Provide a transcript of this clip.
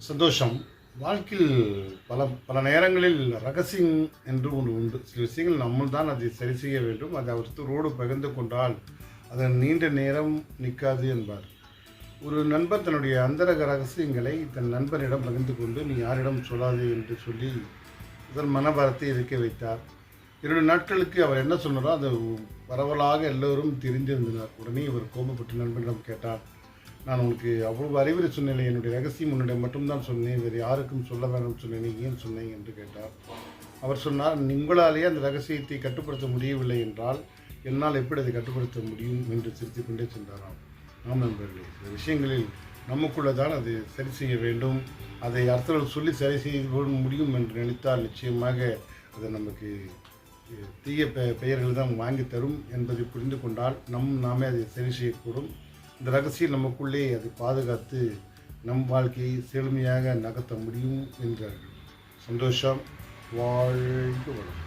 சந்தோஷம். வாழ்க்கையில் பல பல நேரங்களில் ரகசியம் என்று ஒன்று உண்டு. சில விஷயங்கள் நம்ம தான் அதை சரி செய்ய வேண்டும். அதை ஒருத்தரோடு பகிர்ந்து கொண்டால் அது நீண்ட நேரம் நிற்காது என்பார். ஒரு நண்பர் தன்னுடைய அந்தரக ரகசியங்களை தன் நண்பனிடம் பகிர்ந்து கொண்டு, நீ யாரிடம் சொல்லாதே என்று சொல்லி தன் மனபாரத்தை இறக்க வைத்தார். 2 நாட்களுக்கு அவர் என்ன சொன்னாரோ அது பரவலாக எல்லோரும் தெரிந்திருந்தனர். உடனே இவர் கோபப்பட்டு நண்பனிடம் கேட்டார், நான் உனக்கு அவ்வளவு அறிவுரை சொன்னேன், என்னுடைய ரகசியம் உன்னிடம் மட்டும்தான் சொன்னேன், வேறு யாருக்கும் சொல்ல வேண்டாம் சொன்னேன், ஏன் சொன்னேன் என்று கேட்டார். அவர் சொன்னார், உங்களாலேயே அந்த ரகசியத்தை கட்டுப்படுத்த முடியவில்லை என்றால் என்னால் எப்படி அதை கட்டுப்படுத்த முடியும் என்று சிரித்துக் கொண்டே சென்றாராம். ஆம் நண்பர்களே, இந்த விஷயங்களில் நமக்குள்ளே தான் அது சரி செய்ய வேண்டும். அதை அடுத்தவர்கள் சொல்லி சரி செய்து முடியும் என்று நினைத்தால் நிச்சயமாக அது நமக்கு தீய பெயர்கள் தான் வாங்கி தரும் என்பதை புரிந்து கொண்டால் நாமே அதை சரி செய்யக்கூடும். இந்த ரகசியம் நமக்குள்ளே அதை பாதுகாத்து நம் வாழ்க்கையை செழுமையாக நகர்த்த முடியும் என்கிறார்கள். சந்தோஷம். வாழ்க வளம்.